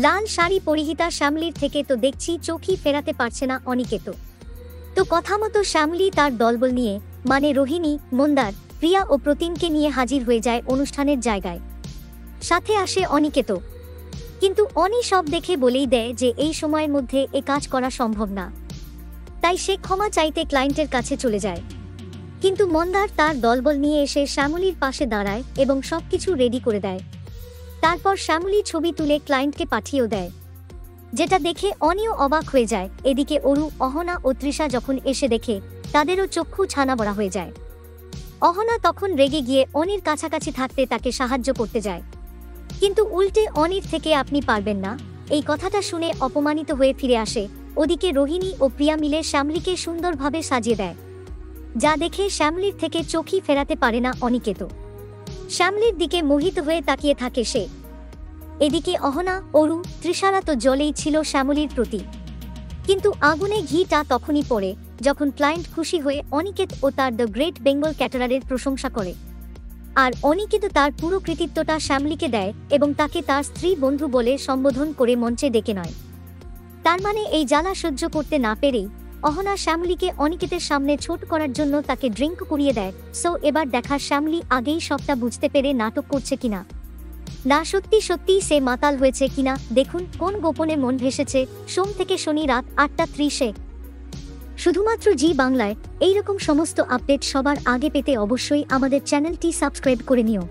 লাল শাড়ি পরিহিতা শ্যামলীর থেকে তো দেখছি চোখই ফেরাতে পারছে না অনিকেত। তো কথা মতো শ্যামলী তার দলবল নিয়ে মানে রোহিণী, মন্দার, প্রিয়া ও প্রতিমকে নিয়ে হাজির হয়ে যায় অনুষ্ঠানের জায়গায়। সাথে আসে অনিকেত। কিন্তু অনি সব দেখে বলেই দেয় যে এই সময়ের মধ্যে এ কাজ করা সম্ভব না, তাই সে ক্ষমা চাইতে ক্লায়েন্টের কাছে চলে যায়। কিন্তু মন্দার তার দলবল নিয়ে এসে শ্যামলীর পাশে দাঁড়ায় এবং সবকিছু রেডি করে দেয়। তারপর শ্যামলী ছবি তুলে ক্লায়েন্টকে পাঠিয়েও দেয়, যেটা দেখে অনিও অবাক হয়ে যায়। এদিকে অরু, অহনা ও তৃষা যখন এসে দেখে তাদেরও চক্ষু ছানাবড়া হয়ে যায়। অহনা তখন রেগে গিয়ে অনির কাছাকাছি থাকতে তাকে সাহায্য করতে যায়, কিন্তু উল্টে অনির থেকে আপনি পারবেন না এই কথাটা শুনে অপমানিত হয়ে ফিরে আসে। ওদিকে রোহিণী ও প্রিয়া মিলে শ্যামলীকে সুন্দরভাবে সাজিয়ে দেয়, যা দেখে শ্যামলীর থেকে চোখই ফেরাতে পারে না অনিকেত। শ্যামলীর দিকে মোহিত হয়ে তাকিয়ে থাকে সে। এদিকে অহনা, অরু, তৃষারা তো জলেই ছিল শ্যামলীর প্রতি, কিন্তু আগুনে ঘিটা তখনই পড়ে যখন ক্লায়েন্ট খুশি হয়ে অনিকেত ও তার দ্য গ্রেট বেঙ্গল ক্যাটারারের প্রশংসা করে। আর অনিকেত তার পুরো কৃতিত্বটা শ্যামলীকে দেয় এবং তাকে তার স্ত্রী বন্ধু বলে সম্বোধন করে মঞ্চে ডেকে নয়। তার মানে এই জ্বালা সহ্য করতে না পেরেই অহনা শ্যামলীকে অনিকেতের সামনে ছোট করার জন্য তাকে ড্রিঙ্ক করিয়ে দেয়। সো এবার দেখা শ্যামলী আগেই সবটা বুঝতে পেরে নাটক করছে কিনা, না সত্যি সত্যিই সে মাতাল হয়েছে কিনা। দেখুন কোন গোপনে মন ভেসেছে, সোম থেকে শনি রাত 8টা 30-এ শুধুমাত্র জি বাংলায়। এইরকম সমস্ত আপডেট সবার আগে পেতে অবশ্যই আমাদের চ্যানেলটি সাবস্ক্রাইব করে নিও।